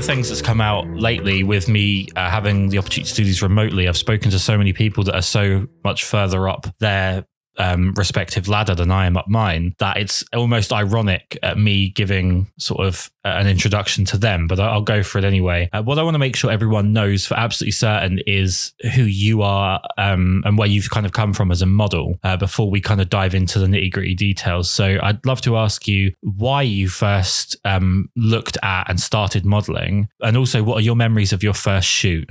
things that's come out lately with me having the opportunity to do these remotely, I've spoken to so many people that are so much further up their respective ladder than I am up mine, that it's almost ironic at me giving sort of an introduction to them, but I'll go for it anyway. What I want to make sure everyone knows for absolutely certain is who you are and where you've kind of come from as a model before we kind of dive into the nitty gritty details. So I'd love to ask you why you first looked at and started modeling, and also what are your memories of your first shoot?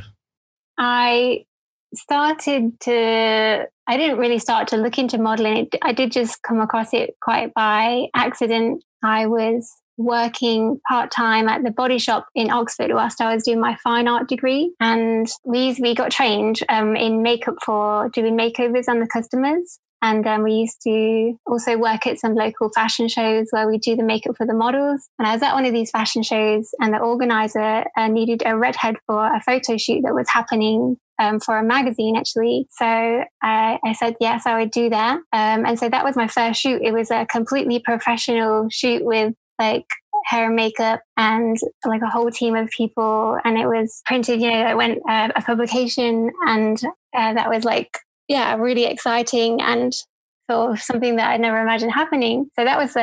I didn't really start to look into modeling. I did just come across it quite by accident. I was working part-time at the Body Shop in Oxford whilst I was doing my fine art degree. And we got trained in makeup for doing makeovers on the customers. And we used to also work at some local fashion shows where we do the makeup for the models. And I was at one of these fashion shows and the organizer needed a redhead for a photo shoot that was happening for a magazine, actually. So I said, yes, I would do that. And so that was my first shoot. It was a completely professional shoot with like hair and makeup and like a whole team of people. And it was printed, it went a publication, and that was like, yeah, really exciting and sort of something that I'd never imagined happening. So that was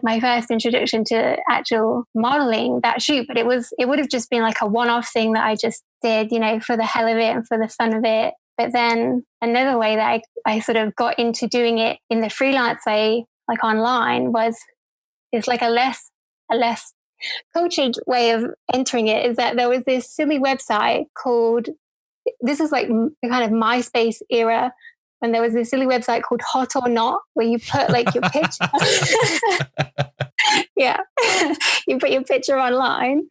my first introduction to actual modeling, that shoot. But it would have just been like a one-off thing that I just did, for the hell of it and for the fun of it. But then another way that I sort of got into doing it in the freelance way, like online, is like a less cultured way of entering it, is that there was this silly website called, this is like the kind of MySpace era, when there was this silly website called Hot or Not, where you put like your picture. Yeah. You put your picture online,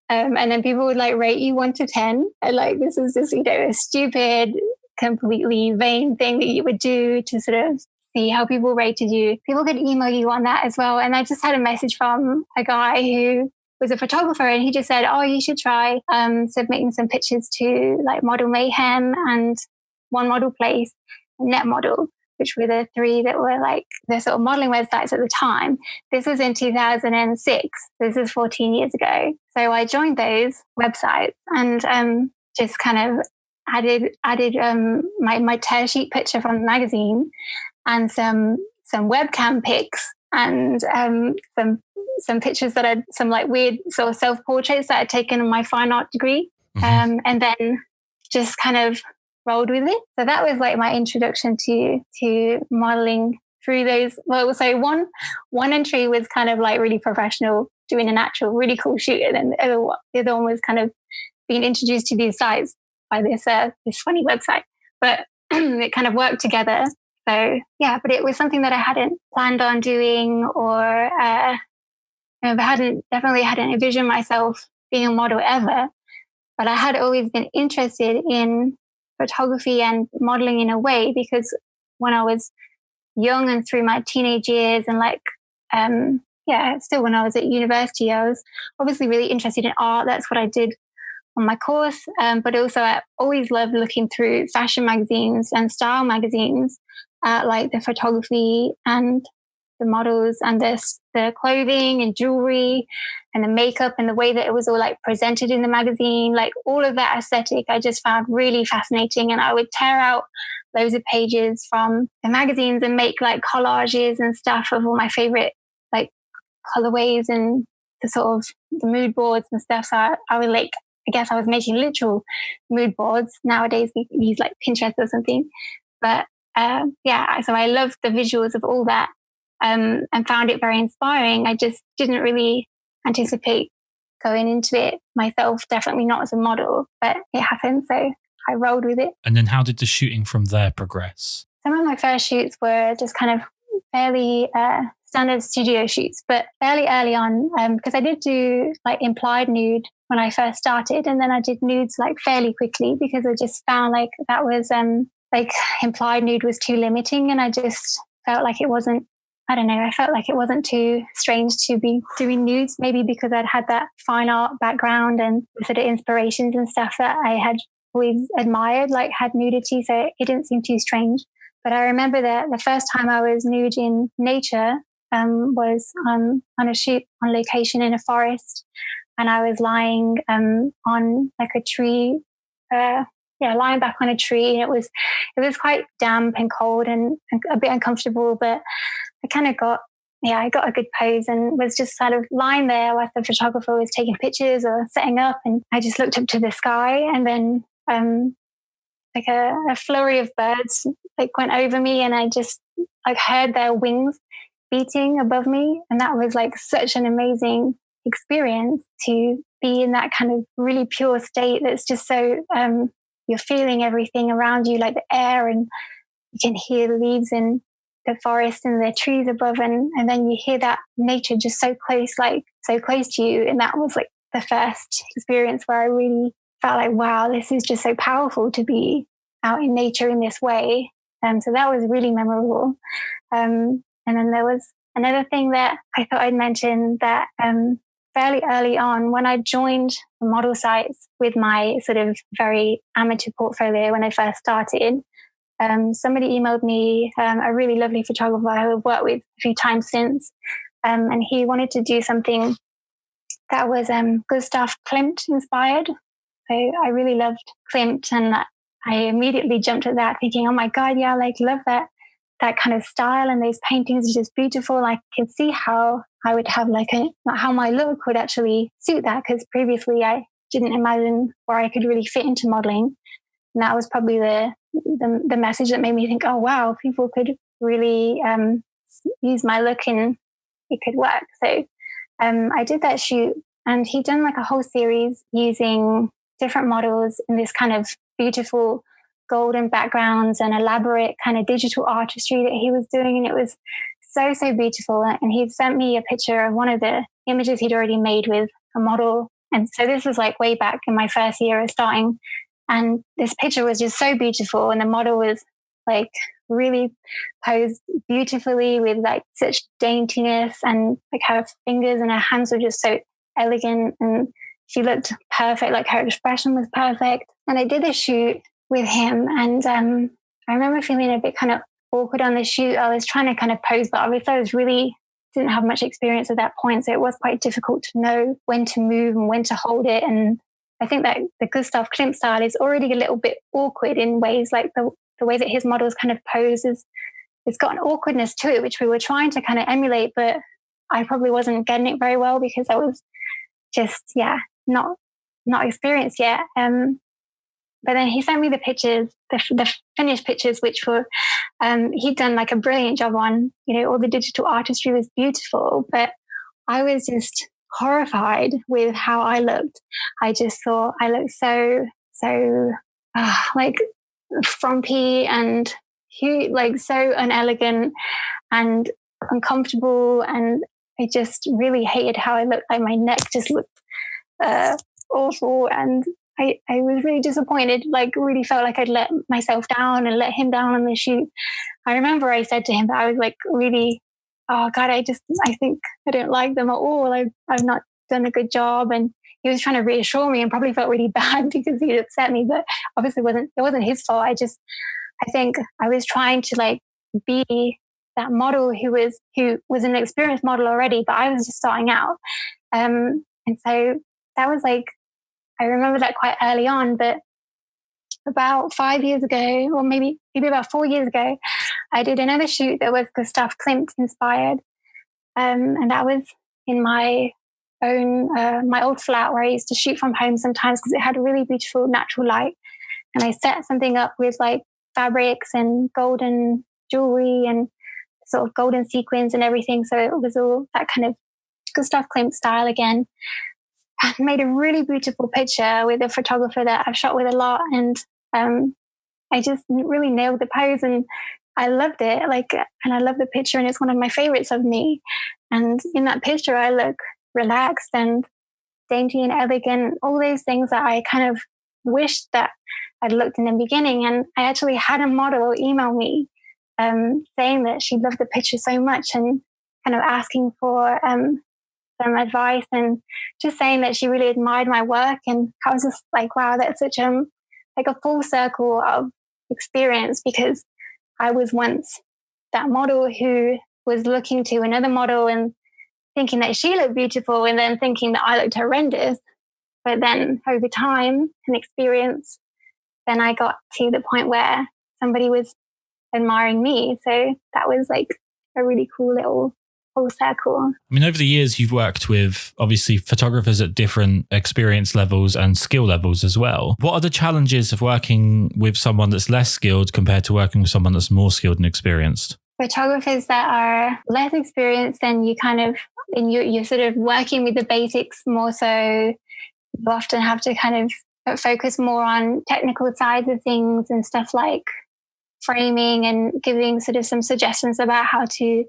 and then people would like rate you 1 to 10. And like, this is just, a stupid, completely vain thing that you would do to sort of see how people rated you. People could email you on that as well. And I just had a message from a guy who was a photographer, and he just said, oh, you should try submitting some pictures to like Model Mayhem and One Model Place and Net Model, which were the three that were like the sort of modeling websites at the time. This was in 2006. This is 14 years ago. So I joined those websites and just kind of added my tear sheet picture from the magazine and some webcam pics and some pictures that I'd, some like weird sort of self-portraits that I'd taken in my fine art degree. And then just kind of rolled with it. So that was like my introduction to modeling through those. Well, so one entry was kind of like really professional, doing an actual really cool shoot. And then the other one was kind of being introduced to these sites by this funny website. But it kind of worked together. So yeah, but it was something that I hadn't planned on doing, or definitely hadn't envisioned myself being a model ever. But I had always been interested in photography and modeling in a way, because when I was young and through my teenage years and still when I was at university, I was obviously really interested in art. That's what I did on my course. But also I always loved looking through fashion magazines and style magazines, like the photography and the models and the clothing and jewelry and the makeup and the way that it was all like presented in the magazine, like all of that aesthetic I just found really fascinating. And I would tear out loads of pages from the magazines and make like collages and stuff of all my favorite like colorways and the sort of the mood boards and stuff. So I would like, I guess I was making literal mood boards. Nowadays we use like Pinterest or something. But so I loved the visuals of all that. And found it very inspiring. I just didn't really anticipate going into it myself, definitely not as a model, but it happened. So I rolled with it. And then how did the shooting from there progress? Some of my first shoots were just kind of fairly standard studio shoots, but fairly early on, because I did do like implied nude when I first started. And then I did nudes like fairly quickly, because I just found like that was like implied nude was too limiting. And I just felt like it wasn't, I don't know, I felt like it wasn't too strange to be doing nudes, maybe because I'd had that fine art background and sort of inspirations and stuff that I had always admired, like had nudity. So it didn't seem too strange. But I remember that the first time I was nude in nature was on a shoot on location in a forest. and I was lying on like a tree, lying back on a tree. And it was quite damp and cold and a bit uncomfortable, but I kind of I got a good pose and was just sort of lying there whilst the photographer was taking pictures or setting up. And I just looked up to the sky, and then like a flurry of birds like went over me, and I just like heard their wings beating above me. And that was like such an amazing experience to be in that kind of really pure state that's just so you're feeling everything around you, like the air, and you can hear the leaves in the forest and the trees above, and then you hear that nature just so close to you. And that was like the first experience where I really felt like, wow, this is just so powerful to be out in nature in this way. So that was really memorable. And then there was another thing that I thought I'd mention, that fairly early on, when I joined the model sites with my sort of very amateur portfolio when I first started, somebody emailed me, a really lovely photographer who I've worked with a few times since, and he wanted to do something that was Gustav Klimt inspired. So I really loved Klimt, and I immediately jumped at that, thinking, oh my God, yeah, like love that kind of style, and those paintings are just beautiful. I can see how I would have how my look would actually suit that, because previously I didn't imagine where I could really fit into modeling. And that was probably the message that made me think, oh wow, people could really use my look and it could work. So I did that shoot, and he'd done like a whole series using different models in this kind of beautiful golden backgrounds and elaborate kind of digital artistry that he was doing. And it was so, so beautiful. And he'd sent me a picture of one of the images he'd already made with a model. And so this was like way back in my first year of starting. And this picture was just so beautiful. And the model was like really posed beautifully with like such daintiness, and like her fingers and her hands were just so elegant, and she looked perfect. Like her expression was perfect. And I did a shoot with him, and I remember feeling a bit kind of awkward on the shoot. I was trying to kind of pose, but obviously I didn't have much experience at that point, so it was quite difficult to know when to move and when to hold it. And I think that the Gustav Klimt style is already a little bit awkward in ways, like the way that his models kind of pose it's got an awkwardness to it, which we were trying to kind of emulate, but I probably wasn't getting it very well because I was just, not experienced yet. But then he sent me the pictures, the finished pictures, which were, he'd done like a brilliant job on, all the digital artistry was beautiful, but I was just horrified with how I looked. I just thought I looked so like frumpy and like so unelegant and uncomfortable. And I just really hated how I looked. Like my neck just looked awful. And I was really disappointed, like really felt like I'd let myself down and let him down on the shoot. I remember I said to him that I was like really, oh God, I think I don't like them at all. I've not done a good job. And he was trying to reassure me and probably felt really bad because he'd upset me, but obviously it wasn't his fault. I think I was trying to like be that model who was an experienced model already, but I was just starting out. And so that was like, I remember that quite early on, but about 5 years ago, or maybe about 4 years ago, I did another shoot that was Gustav Klimt inspired. And that was in my old flat where I used to shoot from home sometimes because it had a really beautiful natural light. And I set something up with like fabrics and golden jewelry and sort of golden sequins and everything. So it was all that kind of Gustav Klimt style again. I made a really beautiful picture with a photographer that I've shot with a lot. And I just really nailed the pose and I loved it. And I love the picture and it's one of my favorites of me. And in that picture, I look relaxed and dainty and elegant, all those things that I kind of wished that I'd looked in the beginning. And I actually had a model email me saying that she loved the picture so much and kind of asking for some advice and just saying that she really admired my work. And I was just like, wow, that's such like a full circle of experience, because I was once that model who was looking to another model and thinking that she looked beautiful and then thinking that I looked horrendous. But then over time and experience, then I got to the point where somebody was admiring me. So that was like a really cool little full circle. I mean, over the years, you've worked with obviously photographers at different experience levels and skill levels as well. What are the challenges of working with someone that's less skilled compared to working with someone that's more skilled and experienced? Photographers that are less experienced, then you're sort of working with the basics more so. You often have to kind of focus more on technical sides of things and stuff like framing and giving sort of some suggestions about how to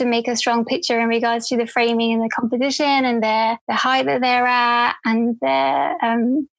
make a strong picture in regards to the framing and the composition and the height that they're at and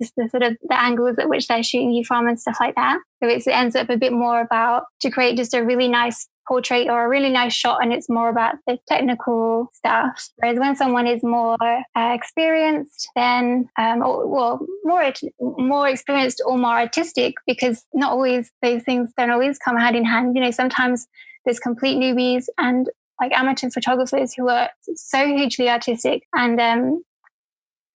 just the sort of the angles at which they're shooting you from and stuff like that. So it ends up a bit more about to create just a really nice portrait or a really nice shot, and it's more about the technical stuff. Whereas when someone is more experienced, then more experienced or more artistic, because not always those things don't always come hand in hand. You know, sometimes there's complete newbies and like amateur photographers who are so hugely artistic, and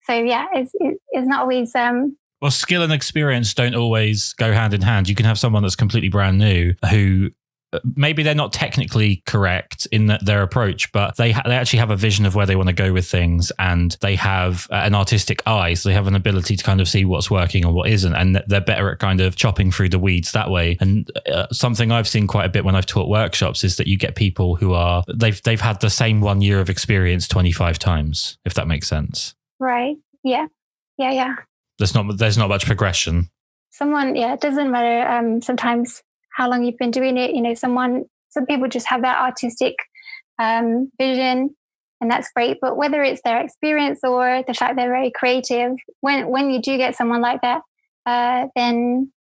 so yeah, it's not always. Well, skill and experience don't always go hand in hand. You can have someone that's completely brand new who maybe they're not technically correct in their approach, but they actually have a vision of where they want to go with things, and they have an artistic eye. So they have an ability to kind of see what's working and what isn't, and they're better at kind of chopping through the weeds that way. And something I've seen quite a bit when I've taught workshops is that you get people who are they've had the same 1 year of experience 25 times, if that makes sense. Right. Yeah. There's not much progression. It doesn't matter. Sometimes how long you've been doing it. You know, some people just have that artistic vision, and that's great. But whether it's their experience or the fact they're very creative, when you do get someone like that, then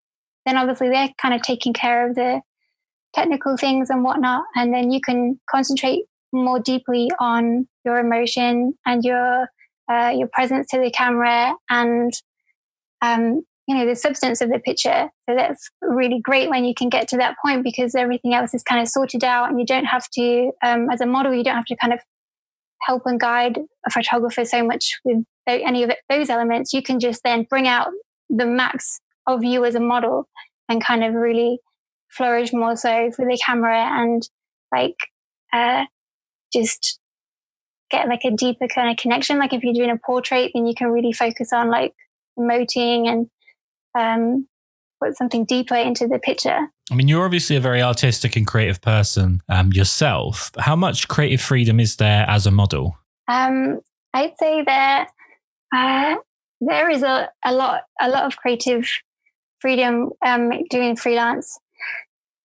obviously they're kind of taking care of the technical things and whatnot, and then you can concentrate more deeply on your emotion and your presence to the camera and the substance of the picture. So that's really great when you can get to that point, because everything else is kind of sorted out, and you don't have to, as a model, you don't have to kind of help and guide a photographer so much with any of those elements. You can just then bring out the max of you as a model and kind of really flourish more so for the camera, and just get like a deeper kind of connection. Like if you're doing a portrait, then you can really focus on like emoting and put something deeper into the picture. I mean, you're obviously a very artistic and creative person yourself. How much creative freedom is there as a model? I'd say that there is a lot of creative freedom doing freelance.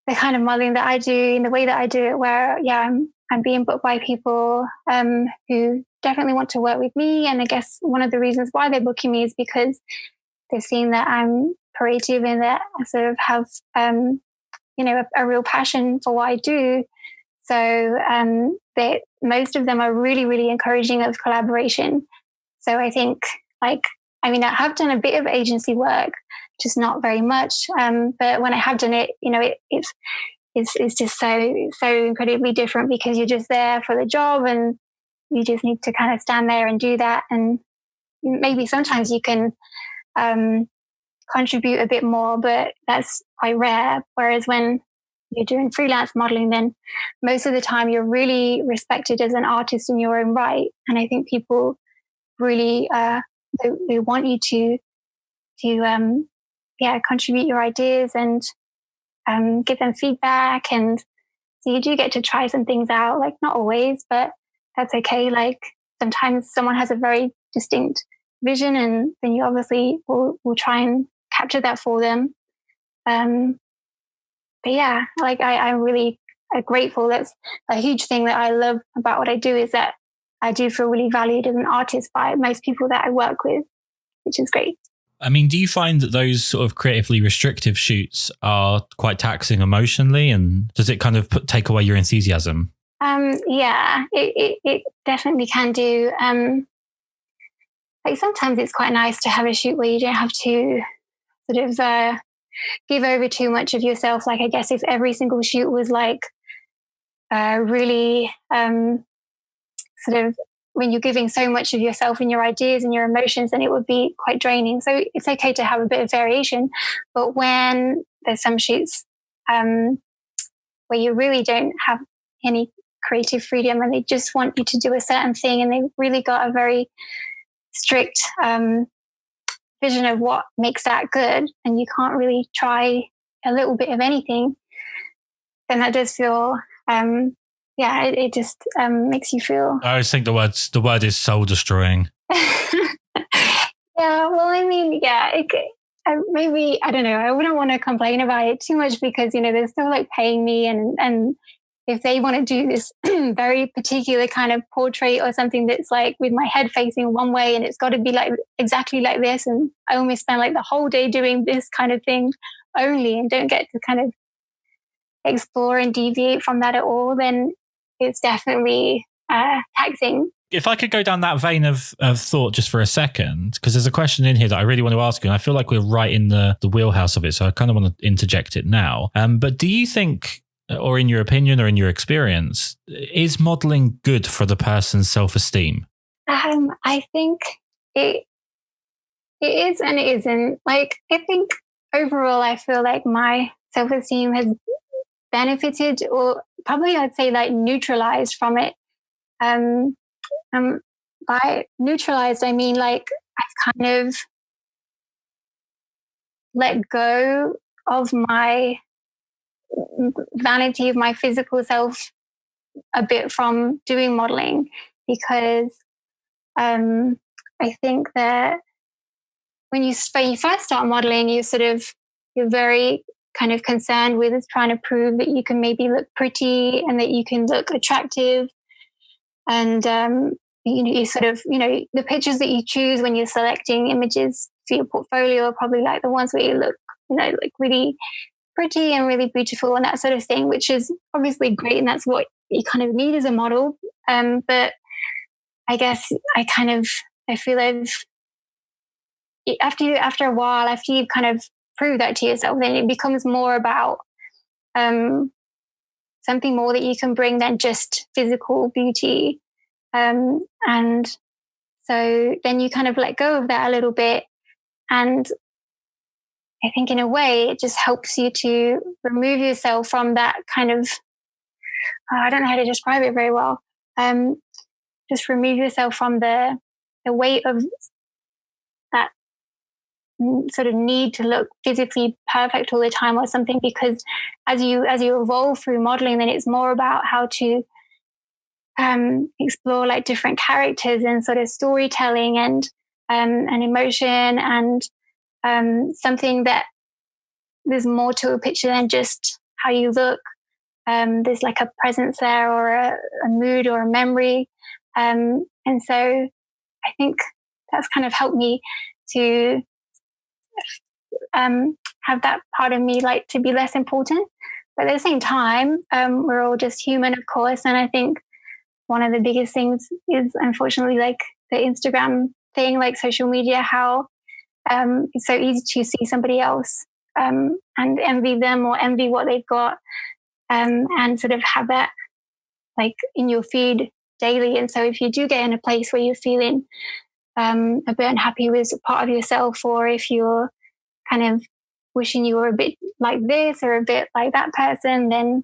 The kind of modeling that I do, in the way that I do it, where I'm being booked by people who definitely want to work with me, and I guess one of the reasons why they're booking me is because they've seen that I'm creative and that I sort of have, a real passion for what I do. So most of them are really, really encouraging of collaboration. So I think, I have done a bit of agency work, just not very much. But when I have done it, it's just so incredibly different, because you're just there for the job and you just need to kind of stand there and do that. And maybe sometimes you can contribute a bit more, but that's quite rare. Whereas when you're doing freelance modeling, then most of the time you're really respected as an artist in your own right. And I think people really they want you to contribute your ideas and give them feedback. And so you do get to try some things out, like not always, but that's okay. Like sometimes someone has a very distinct vision, and then you obviously will try and capture that for them. But yeah, I'm really grateful. That's a huge thing that I love about what I do, is that I do feel really valued as an artist by most people that I work with, which is great. I mean, do you find that those sort of creatively restrictive shoots are quite taxing emotionally, and does it kind of take away your enthusiasm? Yeah, it definitely can do. Sometimes it's quite nice to have a shoot where you don't have to sort of give over too much of yourself. Like, I guess if every single shoot was like really sort of when you're giving so much of yourself and your ideas and your emotions, then it would be quite draining. So it's okay to have a bit of variation. But when there's some shoots where you really don't have any creative freedom and they just want you to do a certain thing and they've really got a very strict vision of what makes that good, and you can't really try a little bit of anything, then that does feel it just makes you feel. I always think the word is soul destroying. Yeah, well, I mean, maybe, I don't know, I wouldn't want to complain about it too much because, they're still like paying me, and if they want to do this very particular kind of portrait or something that's like with my head facing one way and it's got to be like exactly like this, and I only spend like the whole day doing this kind of thing only and don't get to kind of explore and deviate from that at all, then it's definitely taxing. If I could go down that vein of thought just for a second, because there's a question in here that I really want to ask you, and I feel like we're right in the wheelhouse of it, so I kind of want to interject it now. But do you think, or in your opinion or in your experience, is modeling good for the person's self-esteem? I think it is and it isn't. Like, I think overall, I feel like my self-esteem has benefited, or probably I'd say like neutralized from it. By neutralized, I mean like I've kind of let go of my vanity of my physical self a bit from doing modeling, because I think that when you first start modeling, you're very kind of concerned with trying to prove that you can maybe look pretty and that you can look attractive. And, you sort of, the pictures that you choose when you're selecting images for your portfolio are probably like the ones where you look, like really pretty and really beautiful and that sort of thing, which is obviously great. And that's what you kind of need as a model. But I guess I feel after a while, after you've kind of proved that to yourself, then it becomes more about something more that you can bring than just physical beauty. And so then you kind of let go of that a little bit. And I think in a way, it just helps you to remove yourself from that kind of, I don't know how to describe it very well. Just remove yourself from the weight of that sort of need to look physically perfect all the time or something, because as you evolve through modeling, then it's more about how to explore like different characters and sort of storytelling and emotion and something that there's more to a picture than just how you look. There's like a presence there, or a mood or a memory, and so I think that's kind of helped me to have that part of me like to be less important. But at the same time, we're all just human, of course, and I think one of the biggest things is unfortunately like the Instagram thing, like social media, how it's so easy to see somebody else and envy them or envy what they've got, and sort of have that like in your feed daily. And so if you do get in a place where you're feeling a bit unhappy with part of yourself, or if you're kind of wishing you were a bit like this or a bit like that person, then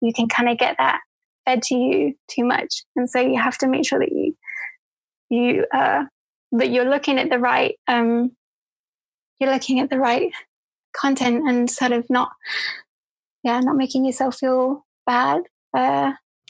you can kind of get that fed to you too much. And so you have to make sure that you're looking at the right content and sort of not making yourself feel bad.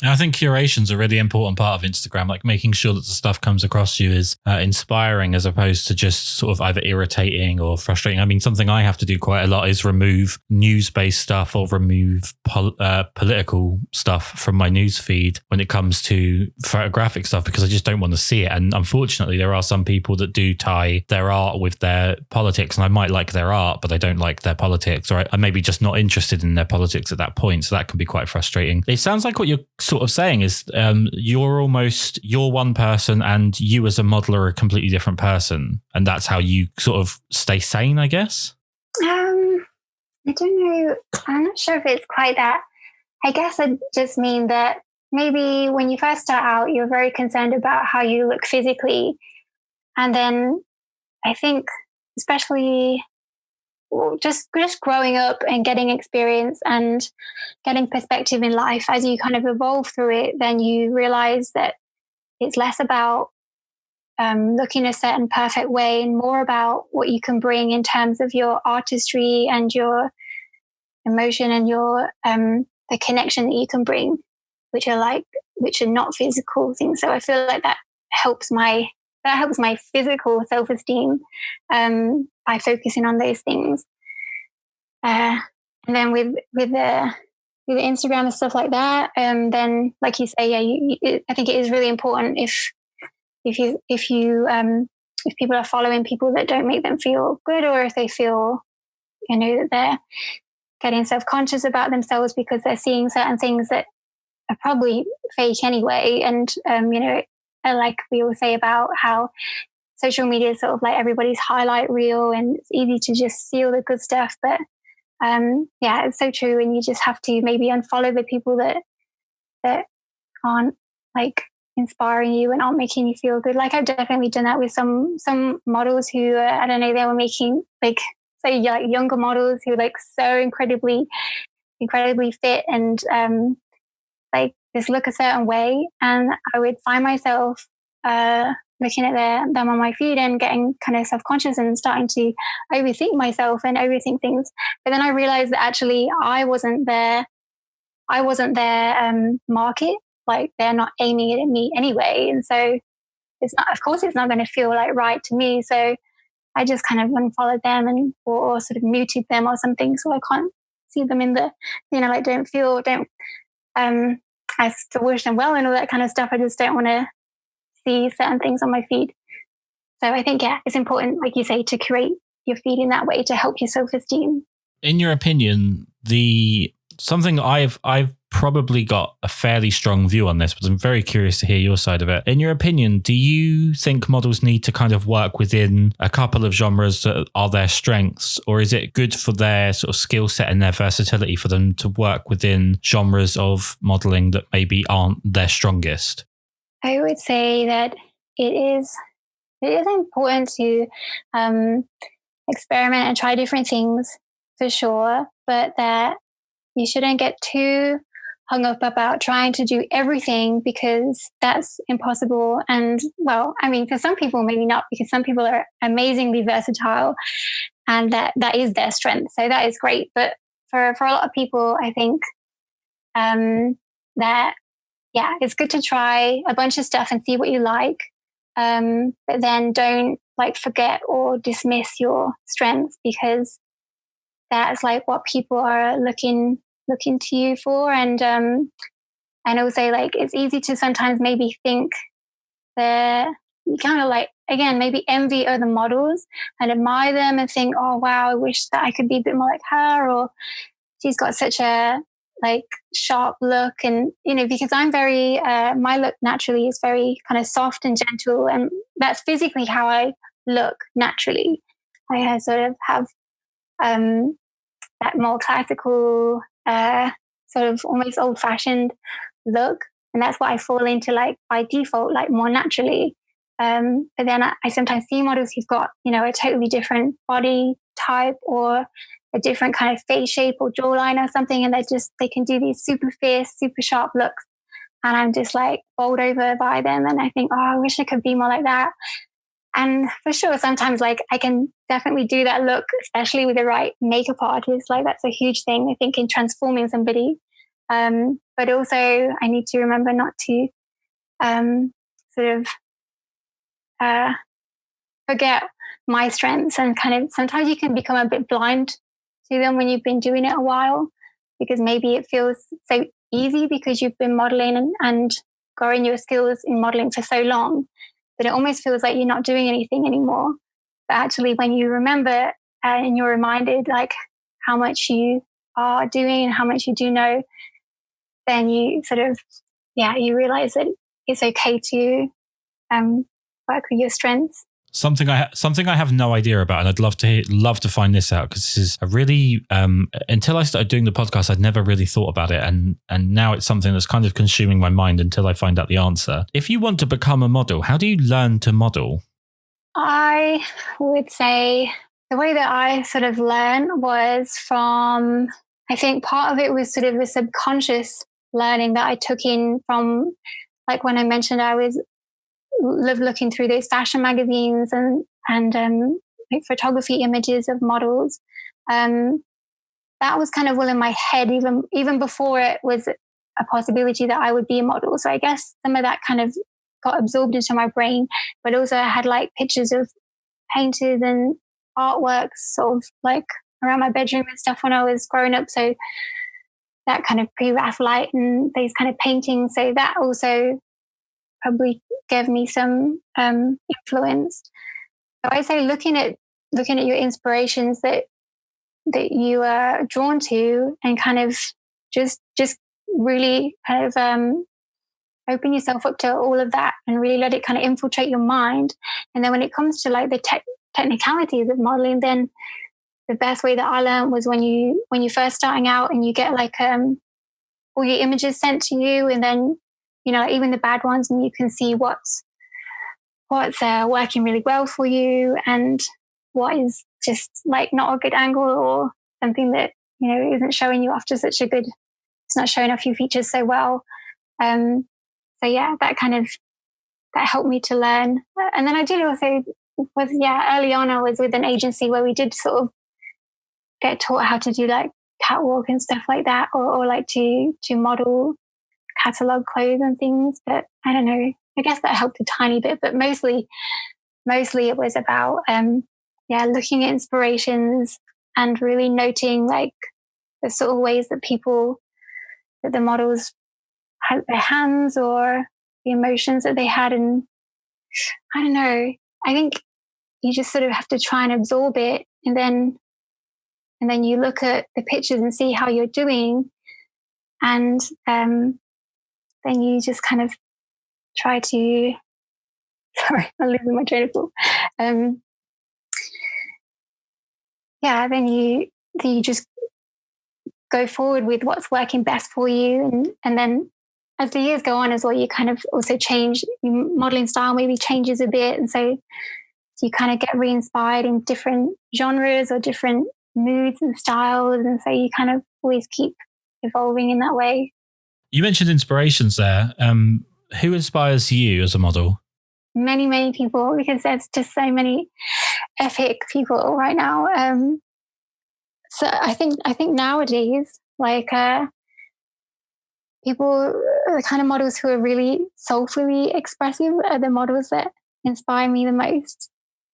I think curation's a really important part of Instagram, like making sure that the stuff comes across you is inspiring as opposed to just sort of either irritating or frustrating. I mean, something I have to do quite a lot is remove news-based stuff or remove political stuff from my news feed when it comes to photographic stuff, because I just don't want to see it. And unfortunately, there are some people that do tie their art with their politics, and I might like their art, but I don't like their politics, or I'm maybe just not interested in their politics at that point. So that can be quite frustrating. It sounds like what you're sort of saying is you're one person and you as a model are a completely different person, and that's how you sort of stay sane, I guess. I don't know, I'm not sure if it's quite that. I guess I just mean that maybe when you first start out, you're very concerned about how you look physically. And then I think, especially just growing up and getting experience and getting perspective in life, as you kind of evolve through it, then you realize that it's less about looking a certain perfect way and more about what you can bring in terms of your artistry and your emotion and your the connection that you can bring, which are not physical things. So I feel like that helps my physical self-esteem by focusing on those things. And then with the Instagram and stuff like that, then like you say, I think it is really important if people are following people that don't make them feel good, or if they feel, that they're getting self-conscious about themselves because they're seeing certain things that are probably fake anyway. And, like we always say about how social media is sort of like everybody's highlight reel, and it's easy to just see all the good stuff. But it's so true. And you just have to maybe unfollow the people that aren't like inspiring you and aren't making you feel good. Like I've definitely done that with some models who, I don't know, they were making like, say, like younger models who like so incredibly fit and like just look a certain way, and I would find myself looking at them on my feed and getting kind of self-conscious and starting to overthink myself and overthink things. But then I realized that actually I wasn't their market. Like they're not aiming it at me anyway, and so it's not going to feel like right to me. So I just kind of unfollowed them and or sort of muted them or something, so I can't see them in the, like don't I still wish them well and all that kind of stuff. I just don't want to see certain things on my feed. So I think, it's important, like you say, to curate your feed in that way to help your self-esteem. In your opinion, something I've probably got a fairly strong view on this, but I'm very curious to hear your side of it. In your opinion, do you think models need to kind of work within a couple of genres that are their strengths, or is it good for their sort of skill set and their versatility for them to work within genres of modeling that maybe aren't their strongest? I would say that it is important to experiment and try different things for sure, but that you shouldn't get too hung up about trying to do everything, because that's impossible. And well, I mean, for some people, maybe not, because some people are amazingly versatile and that is their strength. So that is great. But for a lot of people, I think that, it's good to try a bunch of stuff and see what you like. But then don't like forget or dismiss your strengths, because that's like what people are looking to you for. And also, like, it's easy to sometimes maybe think that you kind of like, again, maybe envy other models and admire them and think, oh wow, I wish that I could be a bit more like her, or she's got such a like sharp look. And because I'm very my look naturally is very kind of soft and gentle, and that's physically how I look naturally. I sort of have that more classical, sort of almost old-fashioned look, and that's what I fall into, like by default, like more naturally. But then I sometimes see models who've got a totally different body type or a different kind of face shape or jawline or something, and they can do these super fierce, super sharp looks, and I'm just like bowled over by them, and I think, oh, I wish I could be more like that. And for sure, sometimes like I can definitely do that look, especially with the right makeup artist. Like that's a huge thing, I think, in transforming somebody. But also I need to remember not to sort of forget my strengths, and kind of sometimes you can become a bit blind to them when you've been doing it a while, because maybe it feels so easy because you've been modeling and growing your skills in modeling for so long. But it almost feels like you're not doing anything anymore. But actually, when you remember and you're reminded like how much you are doing and how much you do know, then you sort of, you realize that it's okay to work with your strengths. Something I have no idea about, and I'd love to find this out, because this is a really until I started doing the podcast, I'd never really thought about it, and now it's something that's kind of consuming my mind until I find out the answer. If you want to become a model, how do you learn to model? I would say the way that I sort of learned was from, I think part of it was sort of the subconscious learning that I took in from, like when I mentioned I was looking through those fashion magazines and like photography images of models. That was kind of all in my head, even before it was a possibility that I would be a model. So I guess some of that kind of got absorbed into my brain, but also I had like pictures of painters and artworks sort of like around my bedroom and stuff when I was growing up. So that kind of pre-Raphaelite and these kind of paintings. So that also probably gave me some influence. So I say looking at your inspirations that you are drawn to, and kind of just really kind of open yourself up to all of that and really let it kind of infiltrate your mind. And then when it comes to like the technicalities of modeling, then the best way that I learned was when you're first starting out and you get like all your images sent to you, and then even the bad ones, and you can see what's working really well for you and what is just like not a good angle, or something that isn't showing you after such a good, it's not showing off your features so well. So yeah, that helped me to learn. And then I did also early on I was with an agency where we did sort of get taught how to do like catwalk and stuff like that, or like to model catalog clothes and things. But I don't know, I guess that helped a tiny bit, but mostly it was about looking at inspirations and really noting like the sort of ways that the models had their hands, or the emotions that they had. And I don't know, I think you just sort of have to try and absorb it, and then you look at the pictures and see how you're doing, and then you just kind of try to sorry, I'm losing my train of thought. Then you just go forward with what's working best for you, and then as the years go on as well, you kind of also change your modeling style, maybe changes a bit, and so you kind of get re-inspired in different genres or different moods and styles, and so you kind of always keep evolving in that way. You mentioned inspirations there. Who inspires you as a model? Many, many people, because there's just so many epic people right now. So I think nowadays, like people, the kind of models who are really soulfully expressive are the models that inspire me the most.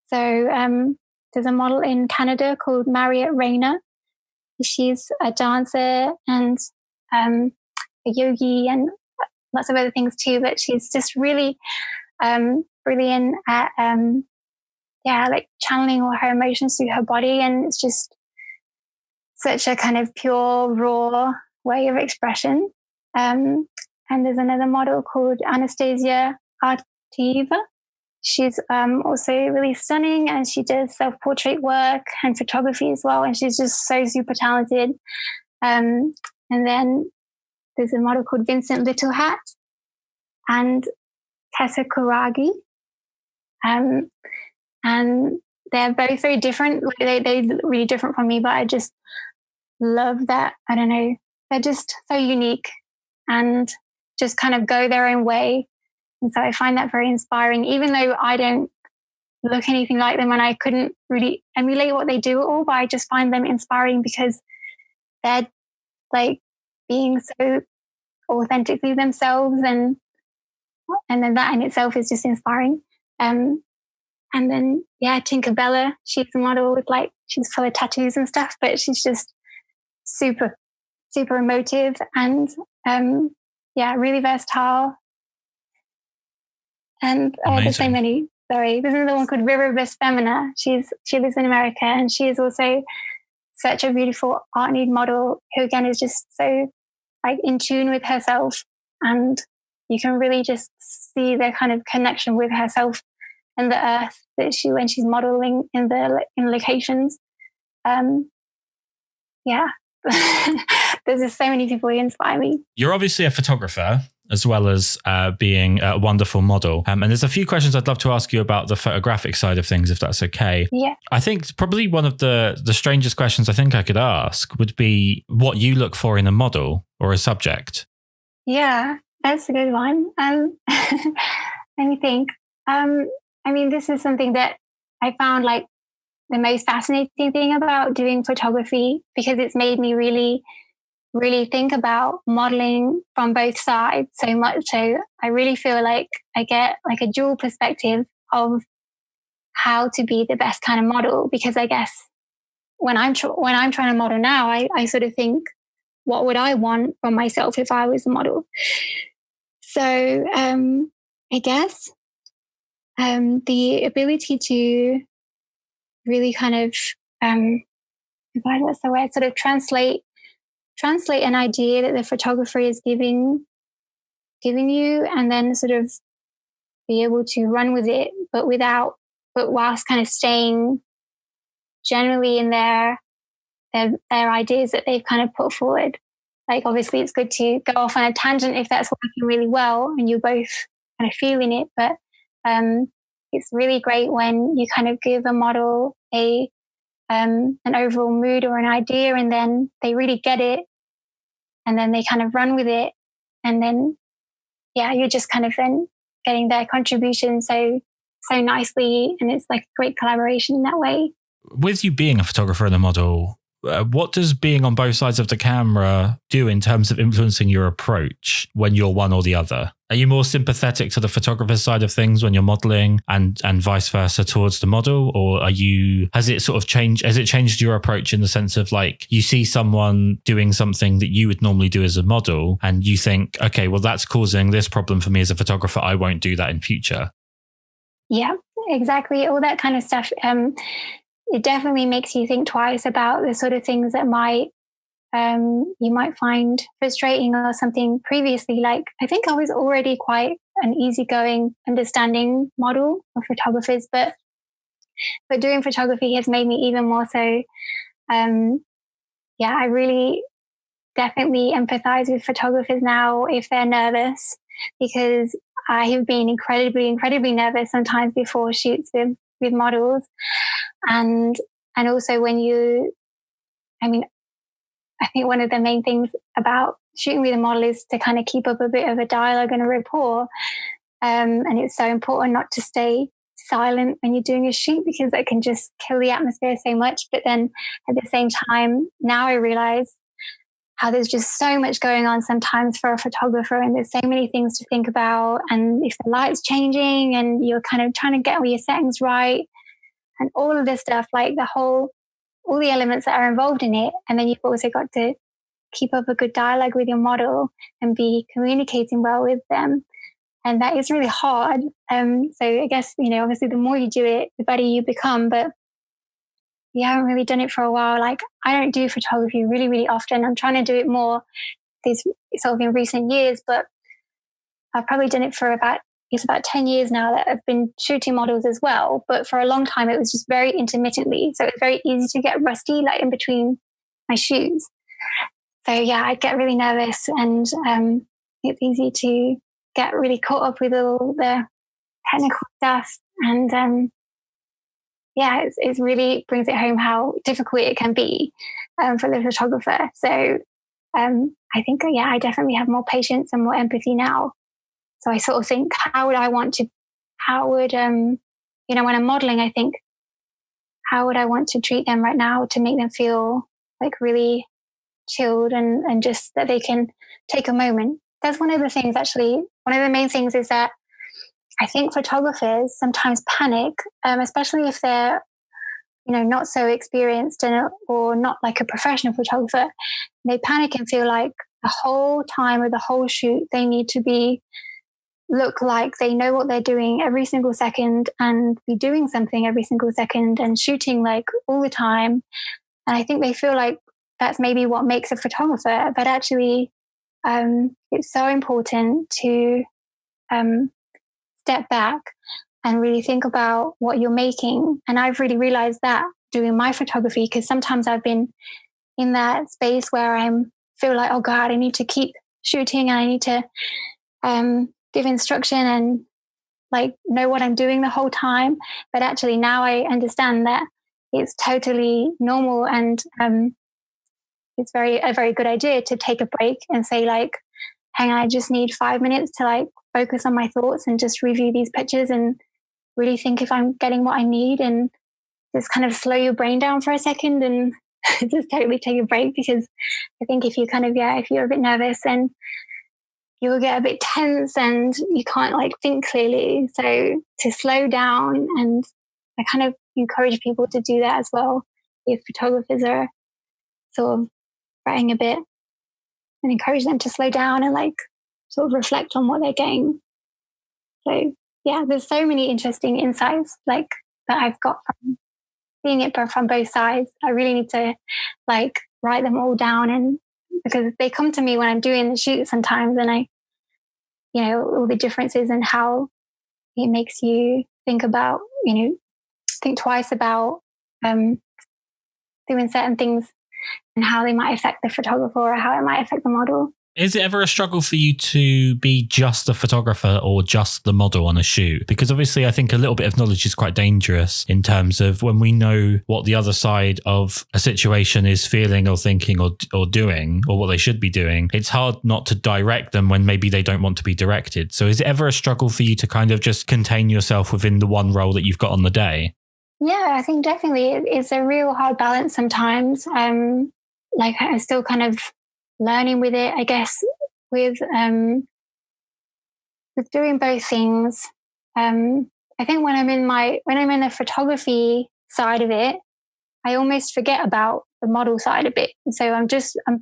So there's a model in Canada called Reina. She's a dancer and a yogi and lots of other things too, but she's just really brilliant at like channeling all her emotions through her body, and it's just such a kind of pure, raw way of expression. And there's another model called Anastasia Artiva. She's also really stunning, and she does self-portrait work and photography as well, and she's just so super talented. And then there's a model called Vincent Littlehat and Tessa Kuragi. And they're both very different. They're really different from me, but I just love that. I don't know. They're just so unique and just kind of go their own way. And so I find that very inspiring, even though I don't look anything like them and I couldn't really emulate what they do at all, but I just find them inspiring because they're like being so authentically themselves, and then that in itself is just inspiring. And then Tinkerbella, she's a model with she's full of tattoos and stuff, but she's just super, super emotive and really versatile. And there's so many. Sorry, there's another one called Riverbus Femina. She lives in America, and she is also such a beautiful art nude model who again is just so in tune with herself, and you can really just see the kind of connection with herself and the earth that when she's modeling in locations. Yeah. There's just so many people who inspire me. You're obviously a photographer as well as being a wonderful model. And there's a few questions I'd love to ask you about the photographic side of things, if that's okay. Yeah. I think probably one of the strangest questions I think I could ask would be what you look for in a model or a subject. Yeah, that's a good one. Let me think. I mean, this is something that I found like the most fascinating thing about doing photography, because it's made me really, really think about modeling from both sides so much. So I really feel like I get like a dual perspective of how to be the best kind of model, because I guess when I'm trying to model now, I sort of think, what would I want from myself if I was a model? So I guess the ability to really kind of what's the word? Sort of translate an idea that the photographer is giving you, and then sort of be able to run with it, but whilst kind of staying generally in their ideas that they've kind of put forward. Like, obviously it's good to go off on a tangent if that's working really well and you're both kind of feeling it, but it's really great when you kind of give a model an overall mood or an idea, and then they really get it, and then they kind of run with it, and then you're just kind of then getting their contribution so nicely, and it's like a great collaboration in that way. With you being a photographer and a model, what does being on both sides of the camera do in terms of influencing your approach when you're one or the other? Are you more sympathetic to the photographer's side of things when you're modeling and vice versa towards the model? Or has it sort of changed? Has it changed your approach in the sense of like you see someone doing something that you would normally do as a model and you think, okay, well, that's causing this problem for me as a photographer. I won't do that in future. Yeah, exactly. All that kind of stuff. It definitely makes you think twice about the sort of things that you might find frustrating or something previously. Like, I think I was already quite an easygoing, understanding model of photographers, but doing photography has made me even more so. I really definitely empathize with photographers now if they're nervous, because I have been incredibly, incredibly nervous sometimes before shoots with models. And also I think one of the main things about shooting with a model is to kind of keep up a bit of a dialogue and a rapport. And it's so important not to stay silent when you're doing a shoot, because that can just kill the atmosphere so much. But then at the same time, now I realize how there's just so much going on sometimes for a photographer, and there's so many things to think about. And if the light's changing and you're kind of trying to get all your settings right and all of this stuff, like all the elements that are involved in it. And then you've also got to keep up a good dialogue with your model and be communicating well with them. And that is really hard. So I guess, obviously the more you do it, the better you become. But you haven't really done it for a while. Like, I don't do photography really, really often. I'm trying to do it more sort of in recent years, but I've probably done it for about 10 years now that I've been shooting models as well. But for a long time, it was just very intermittently. So it's very easy to get rusty, like in between my shoots. So I get really nervous, and it's easy to get really caught up with all the technical stuff. And it really brings it home how difficult it can be for the photographer. So I think, I definitely have more patience and more empathy now. So I sort of think, when I'm modeling, I think, how would I want to treat them right now to make them feel like really chilled and just that they can take a moment. That's one of the things, actually. One of the main things is that I think photographers sometimes panic, especially if they're, not so experienced or not like a professional photographer. They panic and feel like the whole time or the whole shoot, they need to look like they know what they're doing every single second and be doing something every single second and shooting like all the time. And I think they feel like that's maybe what makes a photographer. But actually, it's so important to step back and really think about what you're making. And I've really realized that doing my photography, because sometimes I've been in that space where feel like, oh God, I need to keep shooting and I need to give instruction and like know what I'm doing the whole time. But actually now I understand that it's totally normal, and it's a very good idea to take a break and say like, hang on, I just need 5 minutes to like focus on my thoughts and just review these pictures and really think if I'm getting what I need, and just kind of slow your brain down for a second and just totally take a break. Because I think if you kind of, if you're a bit nervous, then you'll get a bit tense and you can't like think clearly. So to slow down, and I kind of encourage people to do that as well. If photographers are sort of writing a bit, and encourage them to slow down and like sort of reflect on what they're getting. So yeah, there's so many interesting insights like that I've got from seeing it from both sides. I really need to like write them all down, and because they come to me when I'm doing the shoot sometimes, and I, all the differences and how it makes you think about, think twice about doing certain things and how they might affect the photographer or how it might affect the model. Is it ever a struggle for you to be just a photographer or just the model on a shoot? Because obviously I think a little bit of knowledge is quite dangerous in terms of when we know what the other side of a situation is feeling or thinking or doing, or what they should be doing. It's hard not to direct them when maybe they don't want to be directed. So is it ever a struggle for you to kind of just contain yourself within the one role that you've got on the day? Yeah, I think definitely it's a real hard balance sometimes. Like I'm still kind of learning with it, I guess, with doing both things. I think when I'm in the photography side of it, I almost forget about the model side a bit. So I'm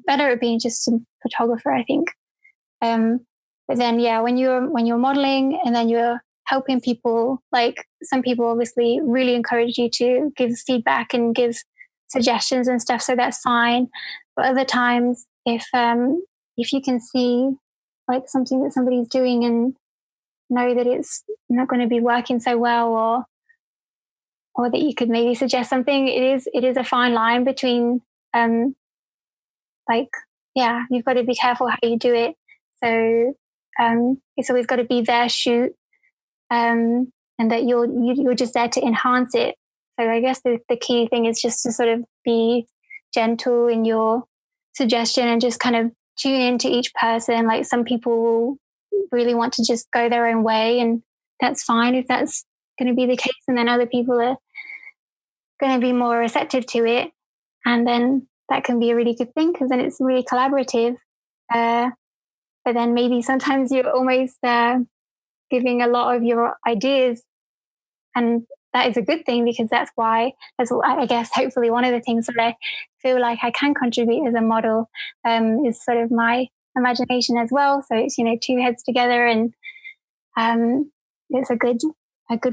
better at being just a photographer, I think. But then when you're modeling and then you're helping people, like some people obviously really encourage you to give feedback and give suggestions and stuff, so that's fine. But other times, if you can see like something that somebody's doing and know that it's not going to be working so well, or that you could maybe suggest something, it is a fine line between you've got to be careful how you do it. So it's always got to be their shoot, and that you're just there to enhance it. So I guess the key thing is just to sort of be gentle in your suggestion and just kind of tune into each person. Like some people will really want to just go their own way, and that's fine if that's going to be the case. And then other people are going to be more receptive to it. And then that can be a really good thing because then it's really collaborative. But then maybe sometimes you're almost giving a lot of your ideas, and that is a good thing because that's I guess hopefully one of the things that I feel like I can contribute as a model is sort of my imagination as well. So it's two heads together, and it's a good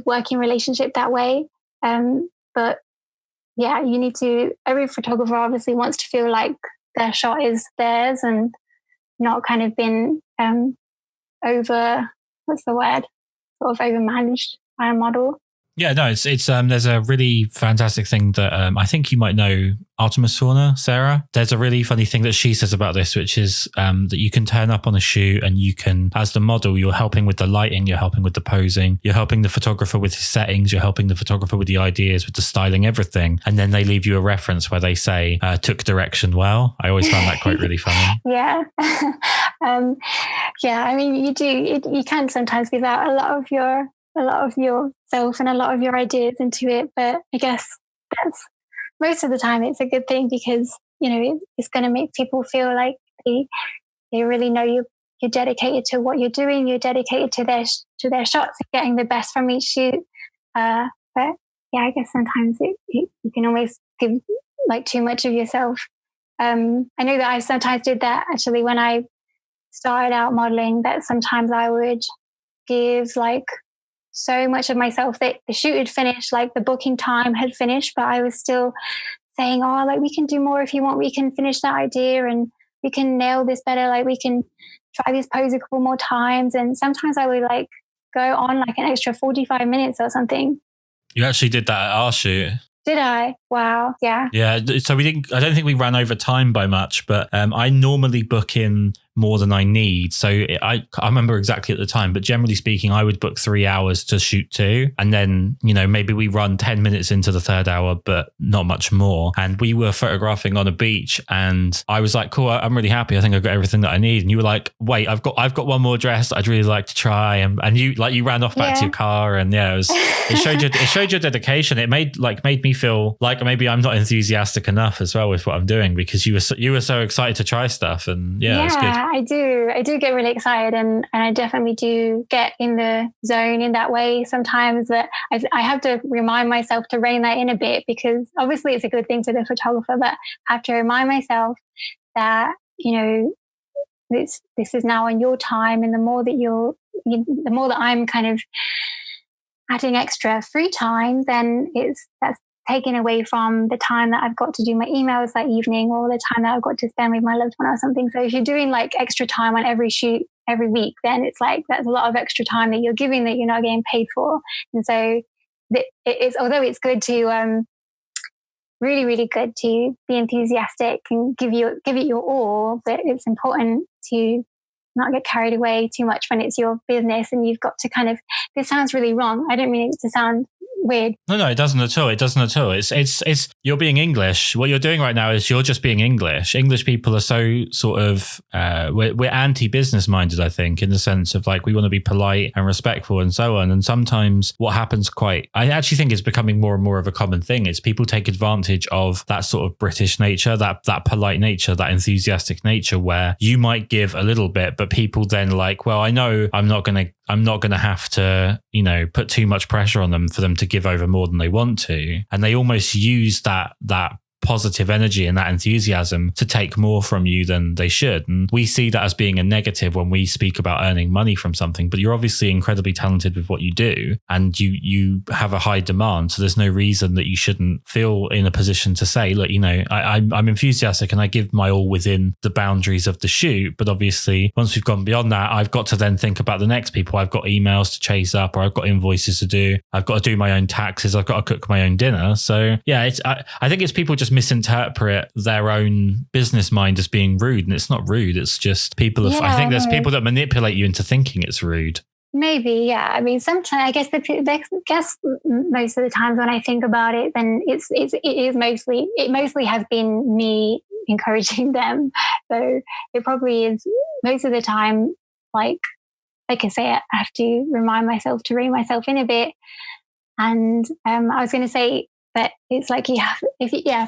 working relationship that way. But yeah, every photographer obviously wants to feel like their shot is theirs and not kind of been overmanaged by a model. Yeah, no, it's there's a really fantastic thing that I think you might know Artemis Fauna, Sarah. There's a really funny thing that she says about this, which is that you can turn up on a shoot and you can, as the model, you're helping with the lighting, you're helping with the posing, you're helping the photographer with his settings, you're helping the photographer with the ideas, with the styling, everything. And then they leave you a reference where they say, took direction well. I always found that quote really funny. Yeah. Yeah, I mean, you can sometimes give out a lot of yourself and a lot of your ideas into it, but I guess that's most of the time it's a good thing because it's going to make people feel like they really know you're dedicated to what you're doing, you're dedicated to their shots and getting the best from each shoot. But yeah, I guess sometimes you can almost give like too much of yourself. I know that I sometimes did that actually when I started out modeling, that sometimes I would give like so much of myself that the shoot had finished, like the booking time had finished, but I was still saying, oh, like we can do more if you want, we can finish that idea and we can nail this better, like we can try this pose a couple more times. And sometimes I would like go on like an extra 45 minutes or something. You actually did that at our shoot. Did I? Wow. Yeah. Yeah. So I don't think we ran over time by much, but I normally book in more than I need. So I remember exactly at the time, but generally speaking, I would book 3 hours to shoot 2. And then, maybe we run 10 minutes into the 3rd hour, but not much more. And we were photographing on a beach and I was like, cool, I'm really happy. I think I've got everything that I need. And you were like, wait, I've got one more dress I'd really like to try. And you ran off back to your car. And yeah, it showed your dedication. It made me feel like maybe I'm not enthusiastic enough as well with what I'm doing, because you were so excited to try stuff. And yeah, it's good. I do get really excited, and I definitely do get in the zone in that way sometimes, that I have to remind myself to rein that in a bit, because obviously it's a good thing to the photographer, but I have to remind myself that, this is now on your time, and the more that I'm kind of adding extra free time, then that's taken away from the time that I've got to do my emails that evening, or the time that I've got to spend with my loved one or something. So if you're doing like extra time on every shoot every week, then it's like that's a lot of extra time that you're giving that you're not getting paid for. And so although it's good to really, really good to be enthusiastic and give it your all, but it's important to not get carried away too much when it's your business and you've got to kind of, this sounds really wrong. I don't mean it to sound weird. No, it doesn't at all. It doesn't at all. It's you're being English. What you're doing right now is you're just being English. English people are so sort of we're anti-business minded, I think, in the sense of like we want to be polite and respectful and so on. And sometimes what happens I actually think is becoming more and more of a common thing. It's people take advantage of that sort of British nature, that polite nature, that enthusiastic nature, where you might give a little bit, but people then like, well, I know I'm not going to have to, put too much pressure on them for them to give over more than they want to. And they almost use that positive energy and that enthusiasm to take more from you than they should. And we see that as being a negative when we speak about earning money from something, but you're obviously incredibly talented with what you do and you have a high demand. So there's no reason that you shouldn't feel in a position to say, look, I'm enthusiastic and I give my all within the boundaries of the shoot. But obviously once we've gone beyond that, I've got to then think about the next people. I've got emails to chase up, or I've got invoices to do. I've got to do my own taxes. I've got to cook my own dinner. So yeah, I think it's people just misinterpret their own business mind as being rude, and it's not rude. It's just people. I think there's people that manipulate you into thinking it's rude. Maybe, yeah. I mean, sometimes I guess most of the times when I think about it, then it mostly has been me encouraging them. So it probably is most of the time. Like I say, I have to remind myself to rein myself in a bit. And I was going to say, but it's like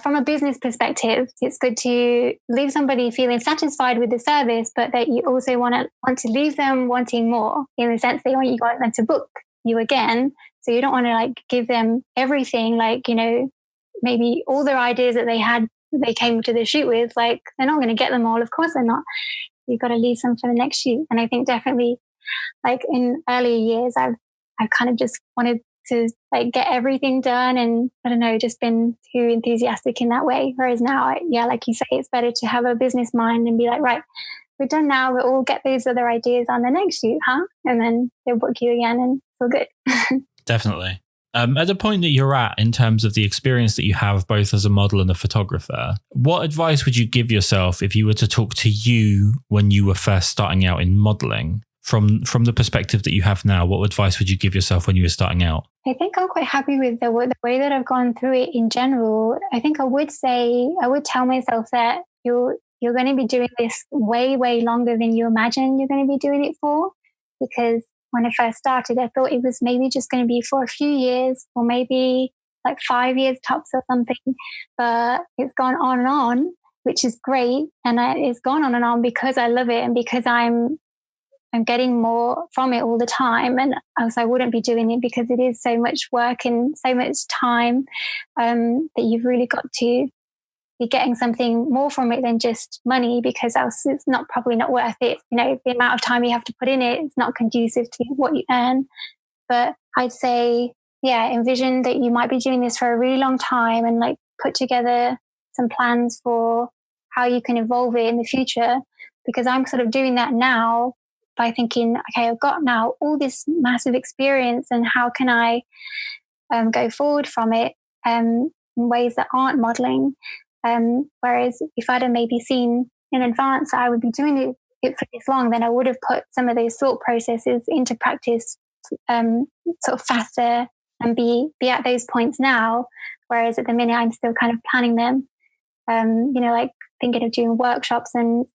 from a business perspective, it's good to leave somebody feeling satisfied with the service, but that you also want to leave them wanting more, in the sense that you want them to book you again. So you don't want to like give them everything, like, maybe all their ideas that they came to the shoot with, like they're not going to get them all. Of course they're not. You've got to leave some for the next shoot. And I think definitely like in earlier years, I've kind of just wanted to like get everything done, and I don't know, just been too enthusiastic in that way. Whereas now, like you say, it's better to have a business mind and be like, right, we're done now, we'll all get those other ideas on the next shoot, huh? And then they'll book you again and feel good. Definitely. At the point that you're at in terms of the experience that you have both as a model and a photographer, what advice would you give yourself if you were to talk to you when you were first starting out in modeling? From the perspective that you have now, what advice would you give yourself when you were starting out? I think I'm quite happy with the way that I've gone through it in general. I think I would tell myself that you're going to be doing this way, way longer than you imagine you're going to be doing it for. Because when I first started, I thought it was maybe just going to be for a few years, or maybe like 5 years tops or something. But it's gone on and on, which is great. And it's gone on and on because I love it, and because I'm getting more from it all the time. And else I wouldn't be doing it, because it is so much work and so much time that you've really got to be getting something more from it than just money, because else it's probably not worth it. The amount of time you have to put in it, it's not conducive to what you earn. But I'd say, envision that you might be doing this for a really long time, and like put together some plans for how you can evolve it in the future, because I'm sort of doing that now. by thinking, okay, I've got now all this massive experience, and how can I go forward from it in ways that aren't modeling. Whereas if I'd have maybe seen in advance that I would be doing it for this long, then I would have put some of those thought processes into practice sort of faster, and be at those points now. Whereas at the minute, I'm still kind of planning them. Like thinking of doing workshops and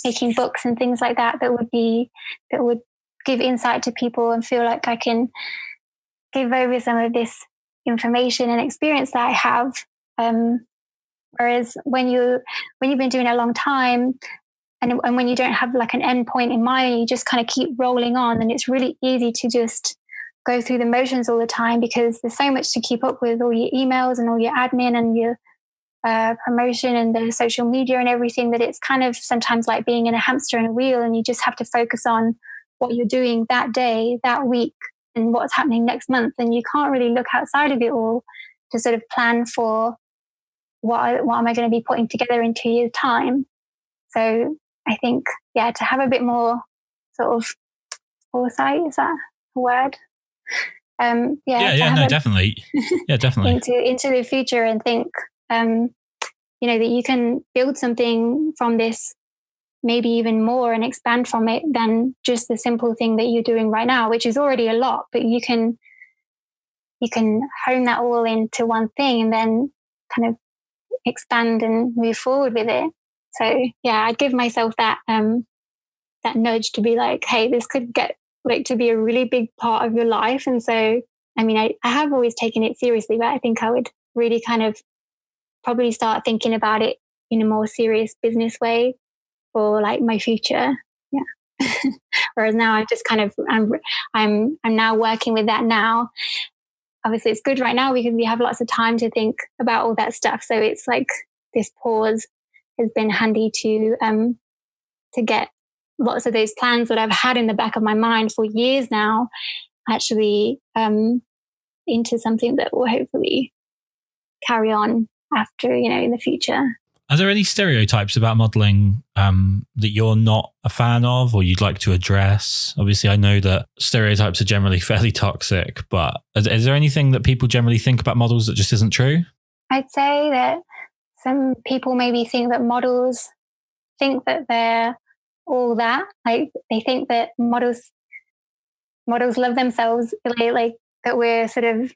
making books and things like that that would give insight to people and feel like I can give over some of this information and experience that I have. Whereas when you've been doing it a long time, and when you don't have like an end point in mind, you just kind of keep rolling on, and it's really easy to just go through the motions all the time, because there's so much to keep up with, all your emails and all your admin and your promotion and the social media and everything, that it's kind of sometimes like being in a hamster in a wheel, and you just have to focus on what you're doing that day, that week, and what's happening next month. And you can't really look outside of it all to sort of plan for what am I going to be putting together in 2 years' time. So I think, to have a bit more sort of foresight, is that a word? No, definitely. Yeah, definitely. into the future, and think, that you can build something from this, maybe even more, and expand from it than just the simple thing that you're doing right now, which is already a lot, but you can hone that all into one thing and then kind of expand and move forward with it. So I'd give myself that nudge to be like, hey, this could get like to be a really big part of your life. And so, I mean, I have always taken it seriously, but I think I would really kind of probably start thinking about it in a more serious business way for like my future. Yeah. Whereas now I'm just kind of, I'm now working with that now. Obviously it's good right now because we have lots of time to think about all that stuff. So it's like this pause has been handy to get lots of those plans that I've had in the back of my mind for years now actually into something that will hopefully carry on after, in the future. Are there any stereotypes about modeling that you're not a fan of or you'd like to address? Obviously, I know that stereotypes are generally fairly toxic, but is there anything that people generally think about models that just isn't true? I'd say that some people maybe think that models think that they're all that. Like they think that models love themselves, like that we're sort of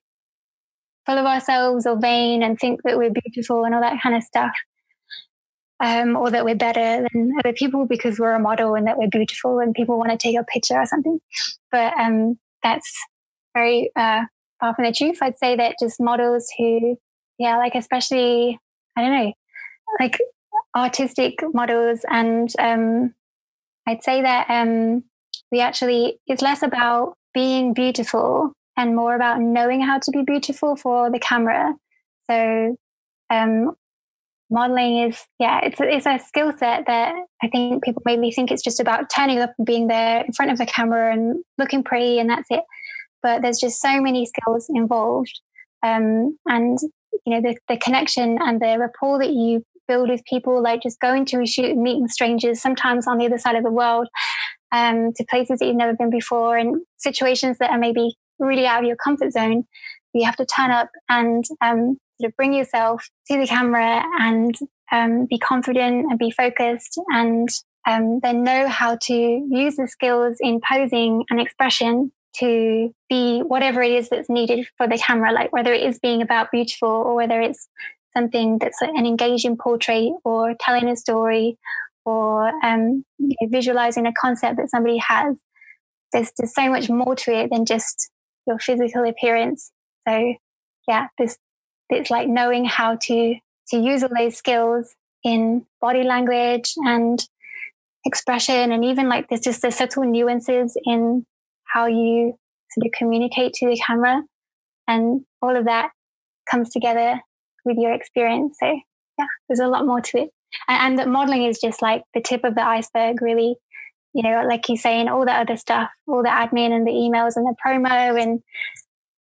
full of ourselves or vain and think that we're beautiful and all that kind of stuff. Or that we're better than other people because we're a model and that we're beautiful and people want to take a picture or something. But that's very far from the truth. I'd say that just models who, like especially, I don't know, like artistic models. And I'd say that it's less about being beautiful and more about knowing how to be beautiful for the camera. So modeling is, it's a skill set that I think people maybe think it's just about turning up and being there in front of the camera and looking pretty and that's it. But there's just so many skills involved. And, the connection and the rapport that you build with people, like just going to a shoot and meeting strangers, sometimes on the other side of the world, to places that you've never been before and situations that are maybe really out of your comfort zone. You have to turn up and sort of bring yourself to the camera and be confident and be focused and then know how to use the skills in posing and expression to be whatever it is that's needed for the camera, like whether it is being about beautiful or whether it's something that's an engaging portrait or telling a story or visualizing a concept that somebody has. There's just so much more to it than just your physical appearance. So it's like knowing how to use all those skills in body language and expression, and even like there's just the subtle nuances in how you sort of communicate to the camera, and all of that comes together with your experience. So there's a lot more to it, and that modeling is just like the tip of the iceberg, really. Like you're saying, all the other stuff, all the admin and the emails and the promo and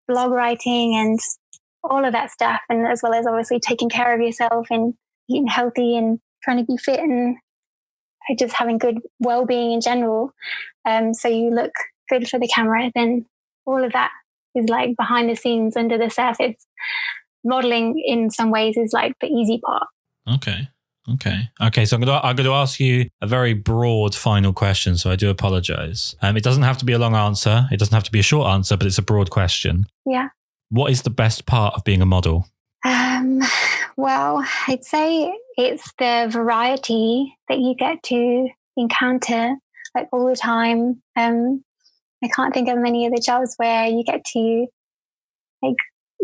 blog writing and all of that stuff, and as well as obviously taking care of yourself and eating healthy and trying to be fit and just having good well-being in general. So you look good for the camera, then all of that is like behind the scenes, under the surface. Modeling in some ways is like the easy part. Okay. So I'm going to ask you a very broad final question. So I do apologize. It doesn't have to be a long answer. It doesn't have to be a short answer, but it's a broad question. Yeah. What is the best part of being a model? Well, I'd say it's the variety that you get to encounter like all the time. I can't think of many of the jobs where you get to like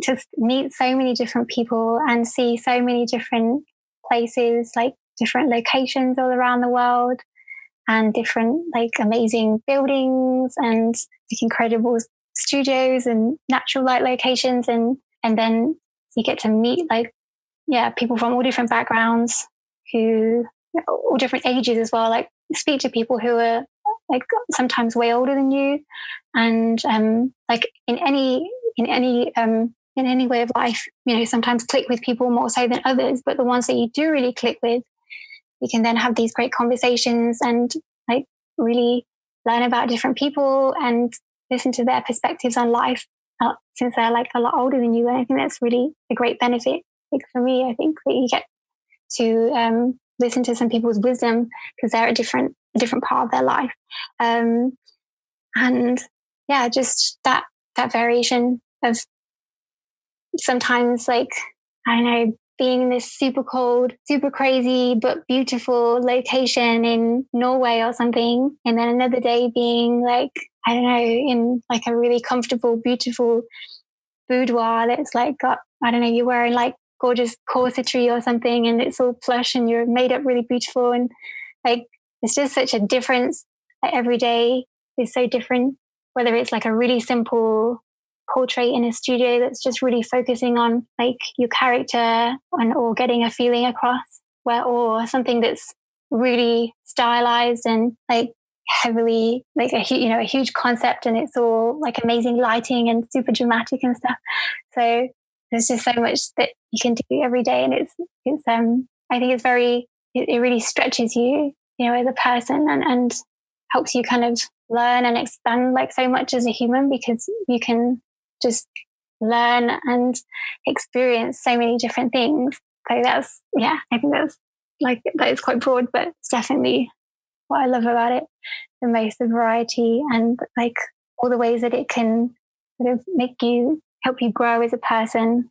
just meet so many different people and see so many different places, like different locations all around the world, and different like amazing buildings and like incredible studios and natural light locations, and then you get to meet like people from all different backgrounds, who all different ages as well, like speak to people who are like sometimes way older than you, and like in any way of life, sometimes click with people more so than others, but the ones that you do really click with, you can then have these great conversations and like really learn about different people and listen to their perspectives on life, since they're like a lot older than you. And I think that's really a great benefit. Like for me, I think that you get to listen to some people's wisdom because they're a different part of their life. And yeah, just that variation of sometimes like, I don't know, being in this super cold, super crazy, but beautiful location in Norway or something. And then another day being like, I don't know, in like a really comfortable, beautiful boudoir that's like got, I don't know, you're wearing like gorgeous corsetry or something and it's all plush and you're made up really beautiful. And like, it's just such a difference. Like, every day is so different, whether it's like a really simple portrait in a studio that's just really focusing on like your character or getting a feeling across, or something that's really stylized and like heavily like a huge concept and it's all like amazing lighting and super dramatic and stuff. So there's just so much that you can do every day, and it's I think it's it really stretches you, as a person, and helps you kind of learn and expand like so much as a human, because you can just learn and experience so many different things. So that's, I think that's like, that is quite broad, but it's definitely what I love about it the most, the variety and like all the ways that it can sort of help you grow as a person,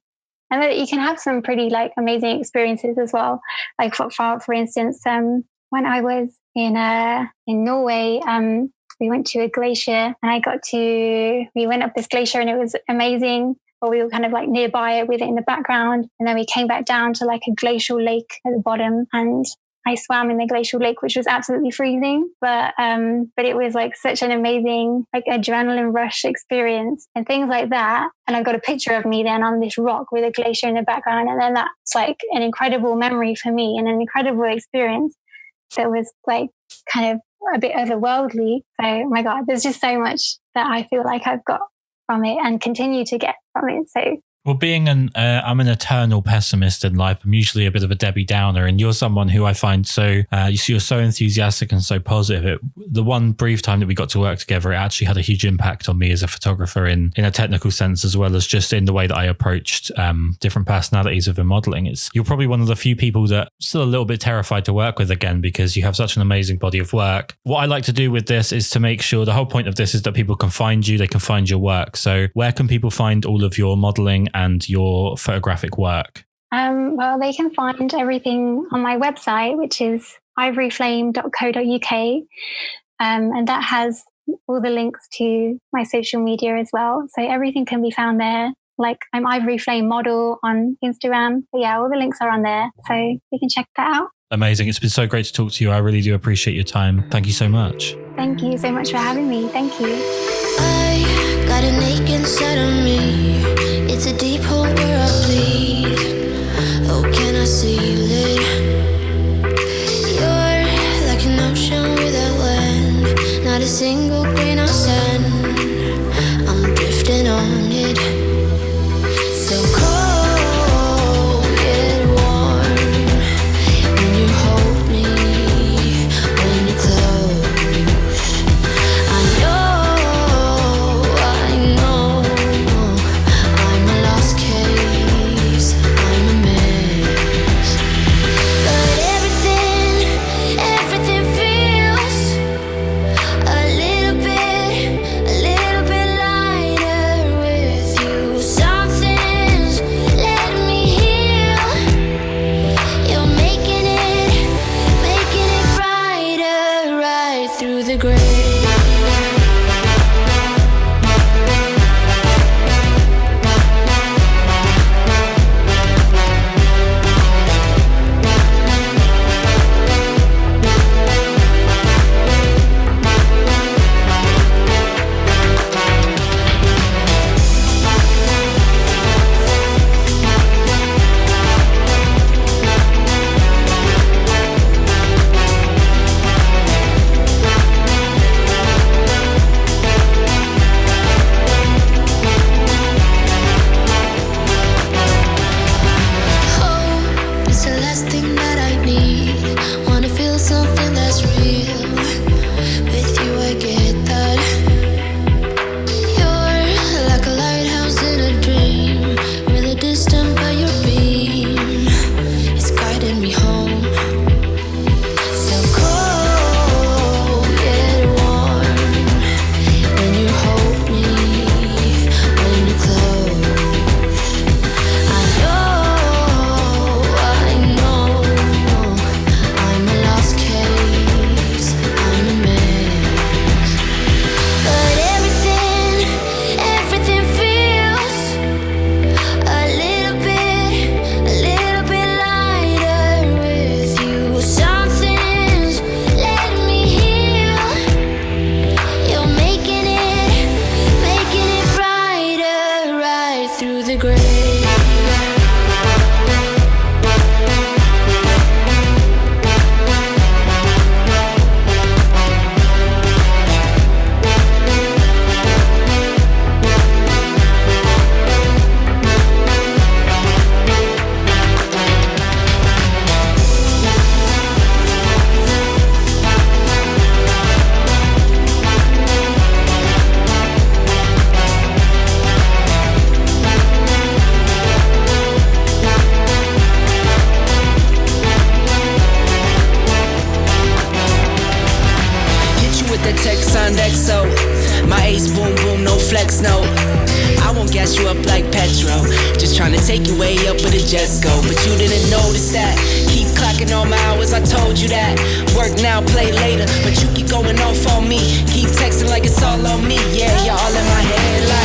and that you can have some pretty like amazing experiences as well. Like for instance, when I was in Norway, we went to a glacier and we went up this glacier and it was amazing. Or we were kind of like nearby it with it in the background. And then we came back down to like a glacial lake at the bottom, and I swam in the glacial lake, which was absolutely freezing. But it was like such an amazing like adrenaline rush experience and things like that. And I've got a picture of me then on this rock with a glacier in the background. And then that's like an incredible memory for me and an incredible experience that was like kind of a bit otherworldly. So, oh my God, there's just so much that I feel like I've got from it and continue to get from it. So, well, I'm an eternal pessimist in life. I'm usually a bit of a Debbie Downer, and you're someone who I find you're so enthusiastic and so positive. The one brief time that we got to work together, it actually had a huge impact on me as a photographer in a technical sense, as well as just in the way that I approached different personalities within modeling. You're probably one of the few people that I'm still a little bit terrified to work with again, because you have such an amazing body of work. What I like to do with this is to make sure, the whole point of this is that people can find you, they can find your work. So where can people find all of your modeling and your photographic work? Well, they can find everything on my website, which is ivoryflame.co.uk. And that has all the links to my social media as well. So everything can be found there. Like I'm Ivory Flame Model on Instagram. But yeah, all the links are on there. So you can check that out. Amazing. It's been so great to talk to you. I really do appreciate your time. Thank you so much. Thank you so much for having me. Thank you. I got an ache inside of me. It's a deep hole where I bleed. Oh, can I seal it? You're like an ocean without land. Not a single grain of sand. I'm drifting on it. So cold, yet warm. When you hold me, when through the grave. XO, my ace boom boom, no flex, no. I won't gas you up like petrol, just trying to take you way up with a jet go. But you didn't notice that. Keep clocking all my hours, I told you that. Work now, play later, but you keep going off on me. Keep texting like it's all on me. Yeah, you're all in my head like